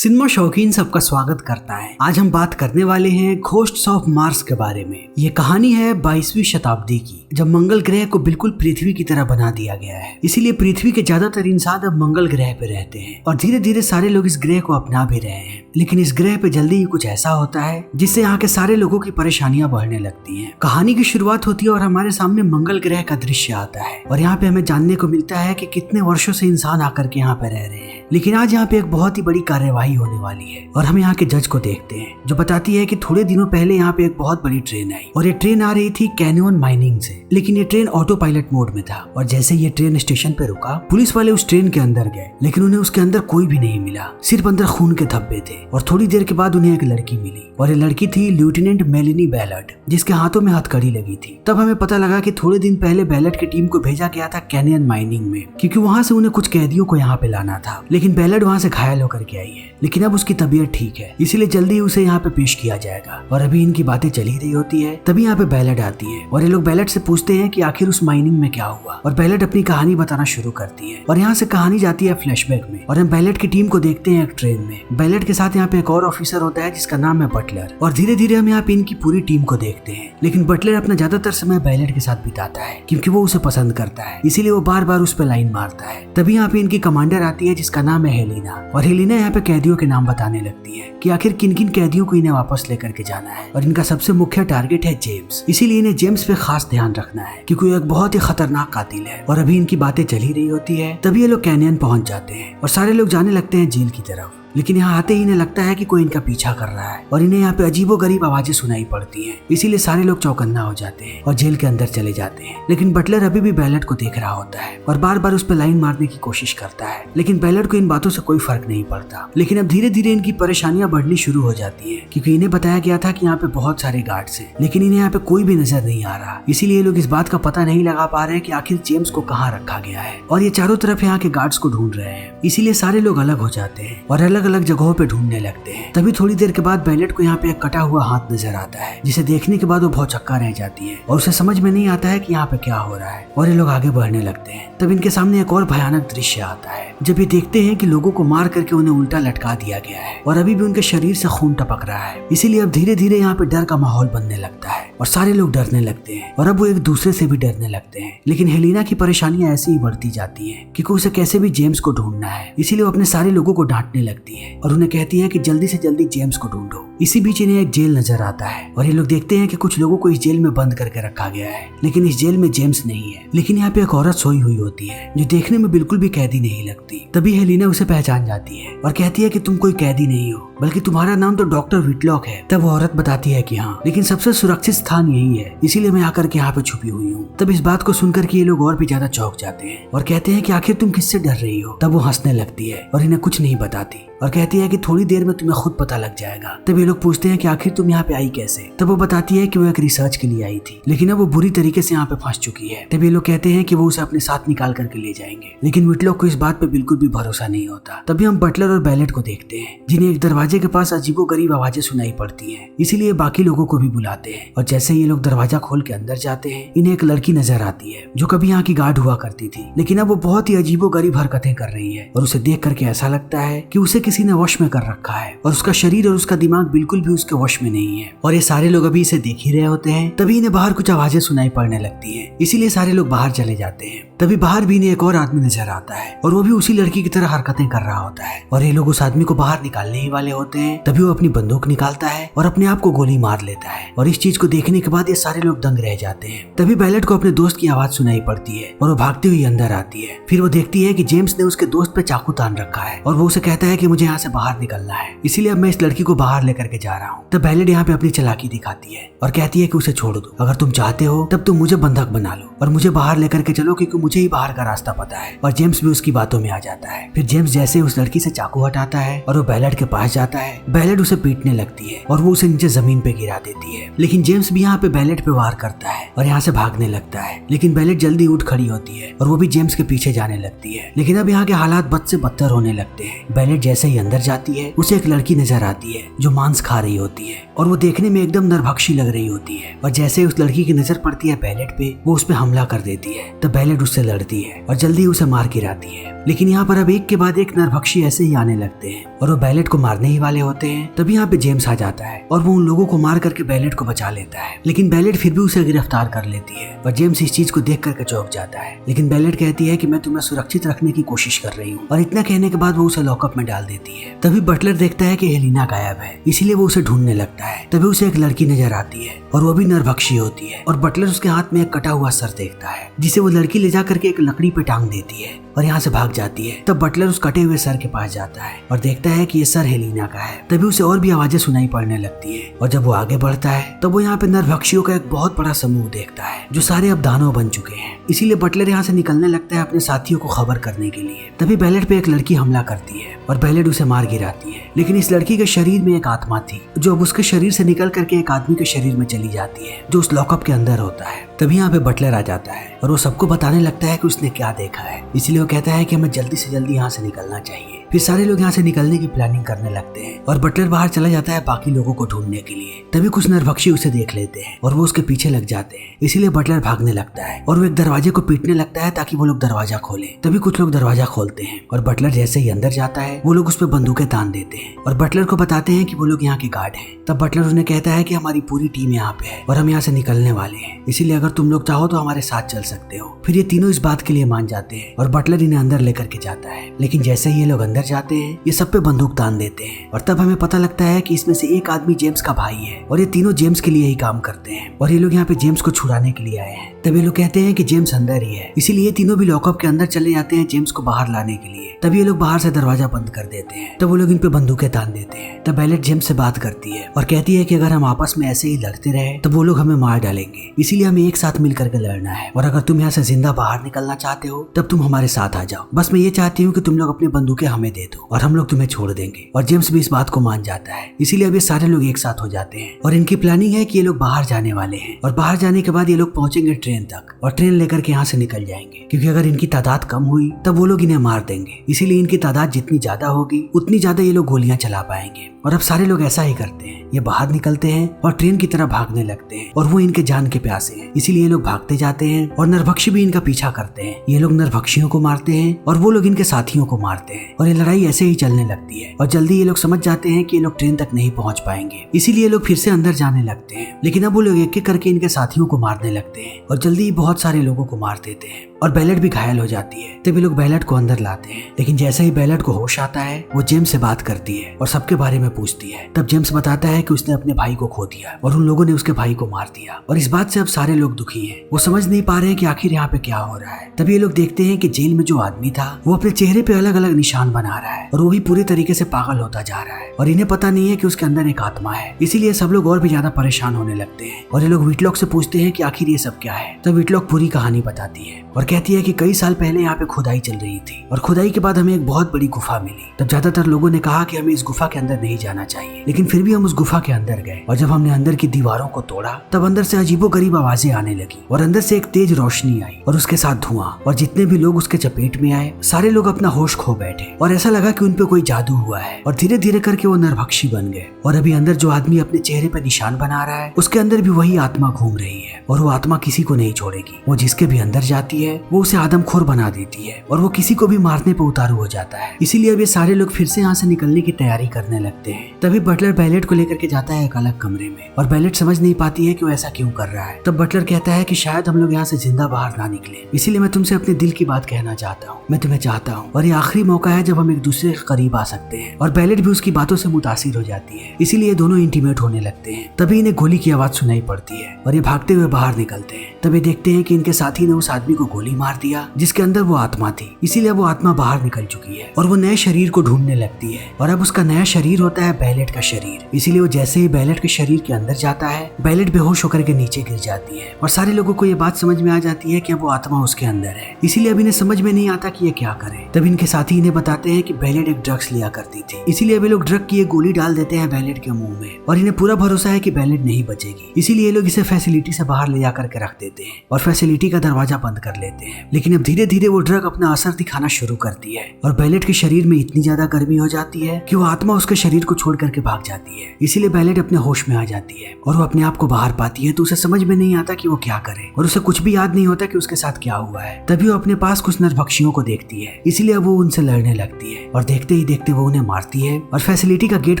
Cinema शौकीन सबका स्वागत करता है। आज हम बात करने वाले हैं घोस्ट्स ऑफ मार्स के बारे में। ये कहानी है 22वीं शताब्दी की, जब मंगल ग्रह को बिल्कुल पृथ्वी की तरह बना दिया गया है। इसीलिए पृथ्वी के ज्यादातर इंसान अब मंगल ग्रह पे रहते हैं और धीरे धीरे सारे लोग इस ग्रह को अपना भी रहे हैं। लेकिन इस ग्रह पे जल्दी ही कुछ ऐसा होता है जिससे यहाँ के सारे लोगों की परेशानियां बढ़ने लगती हैं। कहानी की शुरुआत होती है और हमारे सामने मंगल ग्रह का दृश्य आता है और यहाँ पे हमें जानने को मिलता है कि कितने वर्षों से इंसान आकर के यहाँ पे रह रहे हैं। लेकिन आज यहाँ पे एक बहुत ही बड़ी कार्यवाही होने वाली है और हम यहाँ के जज को देखते हैं जो बताती है कि थोड़े दिनों पहले यहाँ पे एक बहुत बड़ी ट्रेन आई और ये ट्रेन आ रही थी कैनियन माइनिंग से। लेकिन ये ट्रेन ऑटो पायलट मोड में था और जैसे ये ट्रेन स्टेशन पे रुका, पुलिस वाले उस ट्रेन के अंदर गए, लेकिन उन्हें उसके अंदर कोई भी नहीं मिला, सिर्फ अंदर खून के धब्बे थे। और थोड़ी देर के बाद उन्हें एक लड़की मिली और ये लड़की थी लेफ्टिनेंट मेलेनी बैलट, जिसके हाथों में हथकड़ी लगी थी। तब हमें पता लगा कि थोड़े दिन पहले बैलट की टीम को भेजा गया था कैनियन माइनिंग में, क्योंकि वहाँ से उन्हें कुछ कैदियों को यहाँ पे लाना था। लेकिन बैलट वहाँ से घायल होकर के आई है, लेकिन अब उसकी तबीयत ठीक है, इसीलिए जल्दी उसे यहाँ पे पेश किया जाएगा। और अभी इनकी बातें चली रही होती है, तभी यहाँ पे बैलट आती है और ये लोग बैलट से पूछते हैं कि आखिर उस माइनिंग में क्या हुआ। और बैलट अपनी कहानी बताना शुरू करती है और यहाँ से कहानी जाती है फ्लैशबैक में और हम बैलट की टीम को देखते हैं एक ट्रेन में। बैलट के साथ यहाँ पे एक और ऑफिसर होता है जिसका नाम है बटलर और धीरे धीरे हम यहाँ पे इनकी पूरी टीम को देखते हैं। लेकिन बटलर अपना ज्यादातर समय बैलट के साथ बिताता है क्योंकि वो उसे पसंद करता है, इसीलिए वो बार बार उस पर लाइन मारता है। तभी यहाँ पे इनकी कमांडर आती है जिसका नाम है हेलिना और हेलिना यहाँ पे कैदियों के नाम बताने लगती है कि आखिर किन किन कैदियों को इन्हें वापस लेकर के जाना है। और इनका सबसे मुख्य टारगेट है जेम्स, इसीलिए इन्हें जेम्स पे खास ध्यान रखना है क्योंकि वो एक बहुत ही खतरनाक कातिल है। और अभी इनकी बातें चली रही होती है, तभी ये लोग कैनियन पहुंच जाते हैं और सारे लोग जाने लगते हैं जेल की तरफ। लेकिन यहाँ आते ही इन्हें लगता है कि कोई इनका पीछा कर रहा है और इन्हें यहाँ पे अजीबोगरीब आवाजें सुनाई पड़ती हैं, इसीलिए सारे लोग चौकन्ना हो जाते हैं और जेल के अंदर चले जाते हैं। लेकिन बटलर अभी भी बैलट को देख रहा होता है और बार बार उस पर लाइन मारने की कोशिश करता है, लेकिन बैलट को इन बातों से कोई फर्क नहीं पड़ता। लेकिन अब धीरे धीरे इनकी परेशानियां बढ़नी शुरू हो जाती है क्योंकि इन्हें बताया गया था कि यहाँ पे बहुत सारे गार्ड्स हैं, लेकिन इन्हें यहाँ पे कोई भी नजर नहीं आ रहा। इसीलिए ये लोग इस बात का पता नहीं लगा पा रहे हैं कि आखिर जेम्स को कहाँ रखा गया है और ये चारों तरफ यहाँ के गार्ड्स को ढूंढ रहे हैं। इसीलिए सारे लोग अलग हो जाते हैं और अलग अलग जगहों पे ढूंढने लगते हैं। तभी थोड़ी देर के बाद बैलट को यहाँ पे एक कटा हुआ हाथ नजर आता है, जिसे देखने के बाद वो बहुत चक्का रह जाती है और उसे समझ में नहीं आता है कि यहाँ पे क्या हो रहा है और ये लोग आगे बढ़ने लगते हैं। तब इनके सामने एक और भयानक दृश्य आता है जब ये देखते हैं कि लोगों को मार करके उन्हें उल्टा लटका दिया गया है और अभी भी उनके शरीर से खून टपक रहा है। इसीलिए अब धीरे धीरे यहाँ पे डर का माहौल बनने लगता है और सारे लोग डरने लगते हैं और अब वो एक दूसरे से भी डरने लगते हैं। लेकिन हेलिना की परेशानियां ऐसे ही बढ़ती जाती है क्योंकि उसे कैसे भी जेम्स को ढूंढना है, इसीलिए वो अपने सारे लोगों को डांटने लगती है और उन्हें कहती है कि जल्दी से जल्दी जेम्स को ढूंढो। इसी बीच इन्हें एक जेल नजर आता है और ये लोग देखते हैं कि कुछ लोगों को इस जेल में बंद करके रखा गया है, लेकिन इस जेल में जेम्स नहीं है। लेकिन यहाँ पे एक औरत सोई हुई होती है जो देखने में बिल्कुल भी कैदी नहीं लगती। तभी हेलिना उसे पहचान जाती है और कहती है कि तुम कोई कैदी नहीं हो, बल्कि तुम्हारा नाम तो डॉक्टर विटलॉक है। तब वो औरत बताती है कि हाँ, लेकिन सबसे सुरक्षित स्थान यही है, इसीलिए मैं आकर के यहाँ पे छुपी हुई हूँ। तब इस बात को सुनकर के ये लोग और भी ज्यादा चौंक जाते हैं और कहते हैं कि आखिर तुम किससे डर रही हो। तब वो हंसने लगती है और इन्हें कुछ नहीं बताती और कहती है कि थोड़ी देर में तुम्हें खुद पता लग जाएगा। तब ये लोग पूछते हैं कि आखिर तुम यहाँ पे आई कैसे। तब वो बताती है कि वो एक रिसर्च के लिए आई थी, लेकिन अब वो बुरी तरीके से यहाँ पे फंस चुकी है। तब ये लोग कहते हैं कि वो उसे अपने साथ निकाल करके ले जाएंगे, लेकिन विटलॉक को इस बात पे बिल्कुल भी भरोसा नहीं होता। तभी हम बटलर और बैलेट को देखते हैं जिन्हें एक दरवाजे के पास अजीबोगरीब आवाजें सुनाई पड़ती है, इसीलिए बाकी लोगों को भी बुलाते हैं। और जैसे ये लोग दरवाजा खोल के अंदर जाते हैं, इन्हें एक लड़की नजर आती है जो कभी यहाँ की गार्ड हुआ करती थी, लेकिन अब वो बहुत ही अजीबोगरीब हरकतें कर रही है और उसे देख करके ऐसा लगता है कि उसे किसी ने वश में कर रखा है और उसका शरीर और उसका दिमाग बिल्कुल भी उसके वश में नहीं है। और ये सारे लोग अभी इसे देख ही रहे होते हैं, तभी इन्हें बाहर कुछ आवाजें सुनाई पड़ने लगती हैं, इसीलिए सारे लोग बाहर चले जाते हैं। तभी बाहर भी इन्हें एक और आदमी नजर आता है और वो भी उसी लड़की की तरह हरकतें कर रहा होता है और ये लोग उस आदमी को बाहर निकालने ही वाले होते हैं। तभी वो अपनी बंदूक निकालता है और अपने आप को गोली मार लेता है और इस चीज को देखने के बाद ये सारे लोग दंग रह जाते हैं। तभी बैलेट को अपने दोस्त की आवाज सुनाई पड़ती है और वो भागती हुई अंदर आती है। फिर वो देखती है कि जेम्स ने उसके दोस्त पे चाकू तान रखा है और वो उसे कहता है कि मुझे यहाँ से बाहर निकलना है, इसीलिए अब मैं इस लड़की को बाहर लेकर के जा रहा हूँ। तब बैलेट यहाँ पे अपनी चालाकी दिखाती है और कहती है कि उसे छोड़ दो, अगर तुम चाहते हो तब तुम मुझे बंधक बना लो और मुझे बाहर लेकर के चलो क्योंकि मुझे ही बाहर का रास्ता पता है। और जेम्स भी उसकी बातों में आ जाता है। फिर जेम्स जैसे उस लड़की से चाकू हटाता है और वो बैलेट के पास जाता है, बैलेट उसे पीटने लगती है और वो उसे नीचे जमीन पे गिरा देती है। लेकिन जेम्स भी यहाँ पे बैलेट पे वार करता है और यहाँ से भागने लगता है, लेकिन बैलेट जल्दी उठ खड़ी होती है और वो भी जेम्स के पीछे जाने लगती है। लेकिन अब यहाँ के हालात बद से बदतर होने लगते हैं। बैलेट जैसे ही अंदर जाती है उसे एक लड़की नजर आती है जो मांस खा रही होती है और वो देखने में एकदम नरभक्षी लग रही होती है। और जैसे ही उस लड़की की नजर पड़ती है बैलेट पे, वो उस पे हमला कर देती है। तब बैलेट उससे लड़ती है और जल्दी उसे मार गिराती है। लेकिन यहाँ पर अब एक के बाद एक नरभक्षी ऐसे ही आने लगते हैं और वो बैलेट को मारने ही वाले होते हैं। तभी यहाँ पे जेम्स आ जाता है और वो उन लोगों को मार करके बैलेट को बचा लेता है। लेकिन बैलेट फिर भी उसे गिरफ्तार कर लेती है और जेम्स इस चीज को देख करके चौंक जाता है। लेकिन बैलेट कहती है कि मैं तुम्हें सुरक्षित रखने की कोशिश कर रही हूँ, और इतना कहने के बाद वो उसे लॉकअप में डाल देती है। तभी बटलर देखता है कि हेलिना गायब है, इसीलिए वो उसे ढूंढने लगता है। तभी उसे एक लड़की नजर आती है और वो भी नरभक्षी होती है और बटलर उसके हाथ में एक कटा हुआ सर देखता है, जिसे वो लड़की ले जा करके एक लकड़ी पे टांग देती है और यहाँ से भाग जाती है। तब बटलर उस कटे हुए सर के पास जाता है और देखता है कि ये सर हेलिना का है। तभी उसे और भी आवाजें सुनाई पड़ने लगती है और जब वो आगे बढ़ता है तब वो यहाँ पे नरभक्षियों का एक बहुत बड़ा समूह देखता है जो सारे अब दानव बन चुके हैं। इसीलिए बटलर यहाँ से निकलने लगता है अपने साथियों को खबर करने के लिए। तभी बैलेट पे एक लड़की हमला करती है और बैलेट उसे मार गिराती है। लेकिन इस लड़की के शरीर में एक आत्मा थी जो अब उसके शरीर से निकल करके एक आदमी के शरीर में चली जाती है जो उस लॉकअप के अंदर होता है। तभी यहाँ पे बटलर आ जाता है और वो सबको बताने लगता है कि उसने क्या देखा है। इसलिए वो कहता है कि हमें जल्दी से जल्दी यहाँ से निकलना चाहिए। फिर सारे लोग यहाँ से निकलने की प्लानिंग करने लगते हैं और बटलर बाहर चला जाता है बाकी लोगों को ढूंढने के लिए। तभी कुछ नरभक्षी उसे देख लेते हैं और वो उसके पीछे लग जाते हैं। इसीलिए बटलर भागने लगता है और वो एक दरवाजे को पीटने लगता है ताकि वो लोग दरवाजा खोले। तभी कुछ लोग दरवाजा खोलते हैं और बटलर जैसे ही अंदर जाता है वो लोग उस पर बंदूकें तान देते हैं और बटलर को बताते हैं कि वो लोग यहाँ के गार्ड हैं। तब बटलर उन्हें कहता है कि हमारी पूरी टीम यहाँ पे है और हम यहाँ से निकलने वाले हैं, इसीलिए अगर तुम लोग चाहो तो हमारे साथ चल सकते हो। फिर ये तीनों इस बात के लिए मान जाते हैं और बटलर इन्हें अंदर लेकर के जाता है। लेकिन जैसे ही ये लोग अंदर जाते हैं ये सब पे बंदूक तान देते हैं और तब हमें पता लगता है कि इसमें से एक आदमी जेम्स का भाई है और ये तीनों जेम्स के लिए ही काम करते हैं और ये लोग यहाँ पे जेम्स को छुड़ाने के लिए आए हैं। तब ये लोग कहते हैं कि जेम्स अंदर ही है, इसीलिए ये तीनों भी लॉकअप के अंदर चले जाते हैं जेम्स को बाहर लाने के लिए। तब ये लोग बाहर से दरवाजा बंद कर देते हैं। तब वो लोग इन पे बंदूकें तान देते हैं। तब बैलेट जेम्स से बात करती है और कहती है कि अगर हम आपस में ऐसे ही लड़ते रहे तब वो लोग हमें मार डालेंगे, इसीलिए हमें एक साथ मिल करके लड़ना है और अगर तुम यहाँ से जिंदा बाहर निकलना चाहते हो तब तुम हमारे साथ आ जाओ। बस मैं ये चाहती हूँ कि तुम लोग अपनी बंदूकें हमें दे दो और हम लोग तुम्हें छोड़ देंगे। और जेम्स भी इस बात को मान जाता है, इसीलिए अब ये सारे लोग एक साथ हो जाते हैं और इनकी प्लानिंग है कि ये लोग बाहर जाने वाले हैं और बाहर जाने के बाद ये लोग पहुंचेंगे ट्रेन तक और ट्रेन लेकर के यहाँ से निकल जाएंगे, क्योंकि अगर इनकी तादाद कम हुई तब वो लोग इन्हें मार देंगे। इसीलिए इनकी तादाद जितनी ज्यादा होगी उतनी ज्यादा ये लोग गोलियां चला पाएंगे। और अब सारे लोग ऐसा ही करते हैं, ये बाहर निकलते हैं और ट्रेन की तरफ भागने लगते हैं और वो इनके जान के प्यासे हैं, इसीलिए ये लोग भागते जाते हैं और नरभक्षी भी इनका पीछा करते हैं। ये लोग नरभक्षियों को मारते हैं और वो लोग इनके साथियों को मारते हैं और ये लड़ाई ऐसे ही चलने लगती है और जल्दी ये लोग समझ जाते हैं कि ये लोग ट्रेन तक नहीं पहुंच पाएंगे, इसीलिए ये लोग फिर से अंदर जाने लगते हैं। लेकिन अब वो लोग एक एक करके इनके साथियों को मारने लगते हैं और जल्दी ही बहुत सारे लोगों को मार देते हैं और बैलेट भी घायल हो जाती है। तब ये लोग बैलेट को अंदर लाते हैं। लेकिन जैसे ही बैलेट को होश आता है वो जेम्स से बात करती है और सबके बारे में पूछती है। तब जेम्स बताता है कि उसने अपने भाई को खो दिया और उन लोगों ने उसके भाई को मार दिया और इस बात से अब सारे लोग दुखी हैं। वो समझ नहीं पा रहे हैं कि आखिर यहाँ पे क्या हो रहा है। तभी ये लोग देखते हैं कि जेल में जो आदमी था वो अपने चेहरे पे अलग अलग निशान बना रहा है और वो भी पूरी तरीके से पागल होता जा रहा है और इन्हें पता नहीं है कि उसके अंदर एक आत्मा है। इसीलिए सब लोग और भी ज्यादा परेशान होने लगते हैं और ये लोग विटलॉक से पूछते हैं कि आखिर ये सब क्या है। तब विटलॉक पूरी कहानी बताती है और कहती है कि कई साल पहले यहाँ पे खुदाई चल रही थी और खुदाई के बाद हमें एक बहुत बड़ी गुफा मिली। तब ज्यादातर लोगों ने कहा कि हमें इस गुफा के अंदर नहीं जाना चाहिए, लेकिन फिर भी हम उस गुफा के अंदर गए और जब हमने अंदर की दीवारों को तोड़ा तब अंदर से अजीबोगरीब आवाजें आने लगी और अंदर से एक तेज रोशनी आई और उसके साथ धुआं और जितने भी लोग उसके चपेट में आए सारे लोग अपना होश खो बैठे और ऐसा लगा कि उन पे कोई जादू हुआ है और धीरे धीरे करके वो नरभक्षी बन गए। और अभी अंदर जो आदमी अपने चेहरे पे निशान बना रहा है उसके अंदर भी वही आत्मा घूम रही है और वो आत्मा किसी को नहीं छोड़ेगी। वो जिसके भी अंदर जाती है वो उसे आदमखोर बना देती है और वो किसी को भी मारने पे उतारू हो जाता है। इसीलिए अब ये सारे लोग फिर से यहाँ से निकलने की तैयारी करने लगते हैं। तभी बटलर बैलेट को लेकर के जाता है एक अलग कमरे में और बैलेट समझ नहीं पाती है कि वो ऐसा क्यों कर रहा है। तब बटलर कहता है कि शायद हम लोग यहाँ से जिंदा बाहर ना निकले, इसीलिए मैं तुमसे अपने दिल की बात कहना चाहता हूँ। मैं तुम्हें चाहता हूँ और ये आखिरी मौका है जब हम एक दूसरे के करीब आ सकते हैं। और बैलेट भी उसकी बातों से मुतासिर हो जाती है, इसीलिए दोनों इंटीमेट होने लगते हैं। तभी इन्हें गोली की आवाज सुनाई पड़ती है और ये भागते हुए बाहर निकलते हैं। तभी देखते हैं कि इनके साथी ने उस आदमी को गोली मार दिया जिसके अंदर वो आत्मा थी, इसीलिए वो आत्मा बाहर निकल चुकी है और वो नए शरीर को ढूंढने लगती है। और अब उसका नया शरीर होता है बैलेट का शरीर। इसीलिए वो जैसे ही बैलेट के शरीर के अंदर जाता है बैलेट बेहोश होकर के नीचे गिर जाती है और सारे लोगों को ये बात समझ में आ जाती है कि अब वो आत्मा उसके अंदर है। इसीलिए अब इन्हें समझ में नहीं आता कि ये क्या करे। तब इनके साथी इन्हें बताते हैं कि बैलेट एक ड्रग्स लिया करती थी, इसीलिए वे लोग ड्रग की एक गोली डाल देते हैं बैलेट के मुंह में और इन्हें पूरा भरोसा है कि बैलेट नहीं बचेगी। इसीलिए ये लोग इसे फैसिलिटी से बाहर ले जाकर के रख देते हैं और फैसिलिटी का दरवाजा बंद कर लेते लेते हैं। लेकिन अब धीरे धीरे वो ड्रग अपना असर दिखाना शुरू करती है और बैलेट के शरीर में इतनी ज्यादा गर्मी हो जाती है कि वो आत्मा उसके शरीर को छोड़ करके भाग जाती है। इसीलिए बैलेट अपने होश में आ जाती है और वो अपने आप को बाहर पाती है, तो उसे समझ में नहीं आता कि वो क्या करे और उसे कुछ भी याद नहीं होता कि उसके साथ क्या हुआ है। तभी वो अपने पास कुछ नरभक्षियों को देखती है, इसीलिए वो उनसे लड़ने लगती है और देखते ही देखते वो उन्हें मारती है और फैसिलिटी का गेट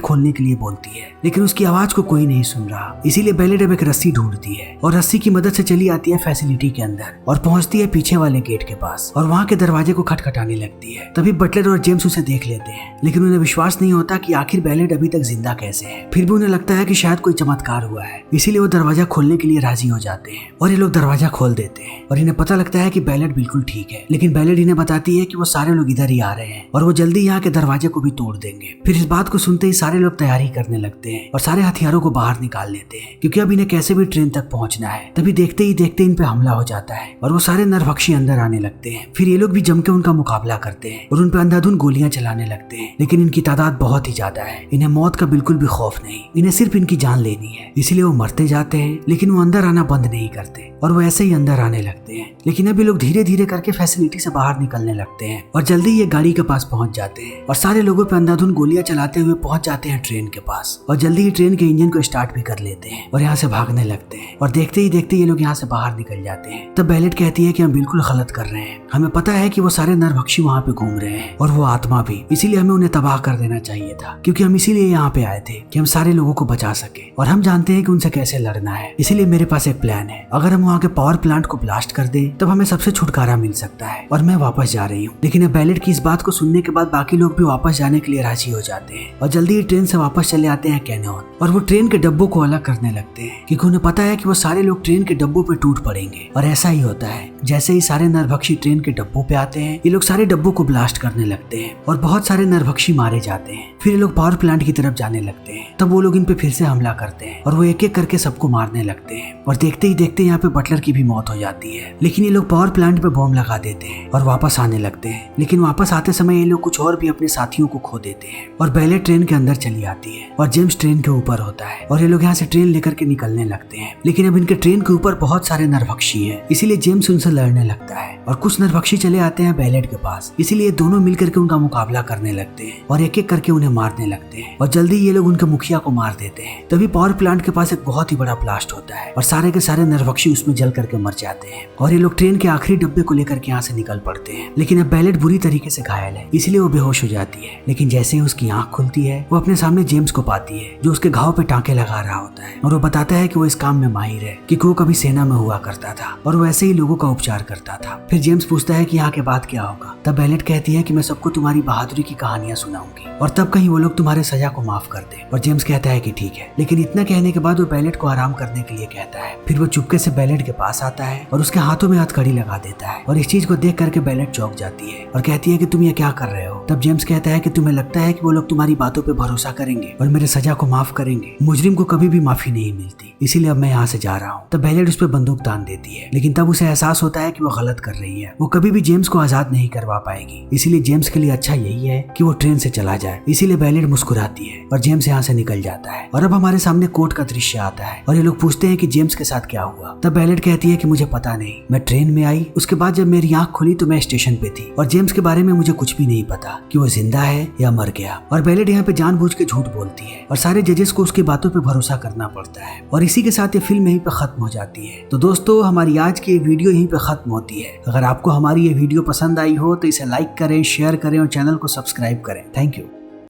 खोलने के लिए बोलती है। लेकिन उसकी आवाज को कोई नहीं सुन रहा, इसीलिए बैलेट अब एक रस्सी ढूंढती है और रस्सी की मदद से चली आती है फैसिलिटी के अंदर और पहुंचती है पीछे वाले गेट के पास और वहाँ के दरवाजे को खटखटाने लगती है। तभी बटलर और जेम्स उसे देख लेते हैं, लेकिन उन्हें विश्वास नहीं होता कि आखिर बैलेट अभी तक जिंदा कैसे है। फिर भी उन्हें लगता है कि शायद कोई चमत्कार हुआ है, इसीलिए वो दरवाजा खोलने के लिए राजी हो जाते हैं और ये लोग दरवाजा खोल देते हैं और इन्हें पता लगता है कि बैलेट बिल्कुल ठीक है। लेकिन बैलेट इन्हें बताती है कि वो सारे लोग इधर ही आ रहे हैं और वो जल्दी यहाँ के दरवाजे को भी तोड़ देंगे। फिर इस बात को सुनते ही सारे लोग तैयारी करने लगते हैं और सारे हथियारों को बाहर निकाल लेते हैं, क्योंकि अब इन्हें कैसे भी ट्रेन तक पहुंचना है। तभी देखते ही देखते इन पे हमला हो जाता है और वो सारे नरभक्षी अंदर आने लगते हैं। फिर ये लोग भी जम के उनका मुकाबला करते हैं और उन पे अंधाधुंध गोलियां चलाने लगते हैं। लेकिन इनकी तादाद बहुत ही ज्यादा है, इन्हें मौत का बिल्कुल भी खौफ नहीं, इन्हें सिर्फ इनकी जान लेनी है। इसीलिए वो मरते जाते हैं, लेकिन वो अंदर आना बंद नहीं करते और वो ऐसे ही अंदर आने लगते हैं। लेकिन अभी लोग धीरे धीरे करके फैसिलिटी से बाहर निकलने लगते हैं और जल्दी ये गाड़ी के पास पहुंच जाते हैं और सारे लोगों पे अंधाधुंध गोलियां चलाते हुए पहुंच जाते हैं ट्रेन के पास और जल्दी ही ट्रेन के इंजन को स्टार्ट भी कर लेते हैं और यहाँ से भागने लगते हैं और देखते ही देखते ये लोग यहाँ से बाहर निकल जाते हैं। तब बैलेट कहती है कि हम बिल्कुल गलत कर रहे हैं, हमें पता है कि वो सारे नरभक्षी वहाँ पे घूम रहे हैं और वो आत्मा भी, इसीलिए हमें उन्हें तबाह कर देना चाहिए था, क्योंकि हम इसीलिए यहाँ पे आए थे कि हम सारे लोगों को बचा सके और हम जानते हैं कि उनसे कैसे लड़ना है। इसीलिए मेरे पास एक प्लान है, अगर हम वहाँ के पावर प्लांट को ब्लास्ट कर दे तब हमें सबसे छुटकारा मिल सकता है और मैं वापस जा रही हूँ। लेकिन अब बैलेट की इस बात को सुनने के बाद बाकी लोग भी वापस जाने के लिए राजी हो जाते हैं और जल्दी ही ट्रेन से वापस चले आते हैं कैनोन और वो ट्रेन के डब्बों को अलग करने लगते हैं, क्योंकि उन्हें पता है कि वो सारे लोग ट्रेन के डब्बों पे टूट पड़ेंगे। और ऐसा ही होता है, जैसे ही सारे नरभक्षी ट्रेन के डब्बों पे आते हैं ये लोग सारे डब्बों को ब्लास्ट करने लगते हैं और बहुत सारे नरभक्षी मारे जाते हैं। फिर ये लोग पावर प्लांट की तरफ जाने लगते हैं, तब वो लोग इन पे फिर से हमला करते हैं और वो एक एक करके सबको मारने लगते हैं और देखते ही देखते यहाँ पे बटलर की भी मौत हो जाती है। लेकिन ये लोग पावर प्लांट पे बॉम्ब लगा देते हैं और वापस आने लगते हैं। लेकिन वापस आते समय ये लोग कुछ और भी अपने साथियों को खो देते हैं और बैलेट ट्रेन के अंदर चली आती है और जेम्स ट्रेन के ऊपर होता है और ये लोग यहाँ से ट्रेन लेकर के निकलने लगते हैं। लेकिन अब इनके ट्रेन के ऊपर बहुत सारे नरभक्षी हैं, इसीलिए जेम्स उनसे लड़ने लगता है और कुछ नरभक्षी चले आते हैं बैलेट के पास, इसीलिए दोनों मिल करके उनका मुकाबला करने लगते हैं और एक एक करके उन्हें मारने लगते हैं और जल्दी ये लोग उनके मुखिया को मार देते हैं। तभी पावर प्लांट के पास एक बहुत ही बड़ा ब्लास्ट होता है और सारे के सारे नरभक्षी उसमें जल करके मर जाते हैं और ये लोग ट्रेन के आखिरी डब्बे को लेकर के यहाँ से निकल पड़ते हैं। लेकिन अब बैलेट बुरी तरीके से घायल है, इसलिए वो बेहोश हो जाती है। लेकिन जैसे ही उसकी आंख खुलती है वो अपने सामने जेम्स को पाती है, जो उसके घाव पे टांके लगा रहा होता है और वो बताता है कि वो इस काम में माहिर है, क्योंकि वो कभी सेना में हुआ करता था और वो ऐसे ही लोगों का उपचार करता था। फिर जेम्स पूछता है कि यहाँ के बाद क्या होगा। तब बैलेट कहती है कि मैं सबको तुम्हारी बहादुरी की कहानियां सुनाऊंगी और तब कहीं वो लोग तुम्हारे सजा को माफ कर दे। और जेम्स कहता है कि ठीक है। लेकिन इतना कहने के बाद वो बैलेट को आराम करने के लिए कहता है। फिर वो चुपके से बैलेट के पास आता है और उसके हाथों में हथकड़ी लगा देता है और इस चीज को देख करके बैलेट चौंक जाती है और कहती है कि तुम ये क्या कर रहे हो। तब जेम्स कहता है कि तुम्हें लगता है कि वो लोग तुम्हारी बातों पे भरोसा करेंगे और मेरे सजा को माफ करेंगे। मुजरिम को कभी भी माफी नहीं मिलती, इसीलिए अब मैं यहाँ से जा रहा हूँ। तब बैलेट उस पर बंदूक तान देती है, लेकिन तब उसे एहसास होता है कि वो गलत कर रही है, वो कभी भी जेम्स को आजाद नहीं करवा पाएगी। इसीलिए जेम्स के लिए अच्छा यही है कि वो ट्रेन से चला जाए। इसीलिए बैलेट मुस्कुराती है और जेम्स यहाँ से निकल जाता है। और अब हमारे सामने कोर्ट का दृश्य आता है और ये लोग पूछते हैं कि जेम्स के साथ क्या हुआ। तब बैलेट कहती है कि मुझे पता नहीं, मैं ट्रेन में आई, उसके बाद जब मेरी आंख खुली तो मैं स्टेशन पे थी और जेम्स के बारे में मुझे कुछ भी नहीं पता कि वो जिंदा है या मर गया। और बैलेट यहाँ पे जानबूझ के झूठ बोलती है और सारे जजेस को उसकी बातों पे भरोसा करना पड़ता है और इसी के साथ ये फिल्म यहीं पे खत्म हो जाती है। तो दोस्तों, हमारी आज की वीडियो यहीं पे खत्म होती है। अगर आपको हमारी ये वीडियो पसंद आई हो तो इसे लाइक करें, शेयर करें और चैनल को सब्सक्राइब करें। Thank you.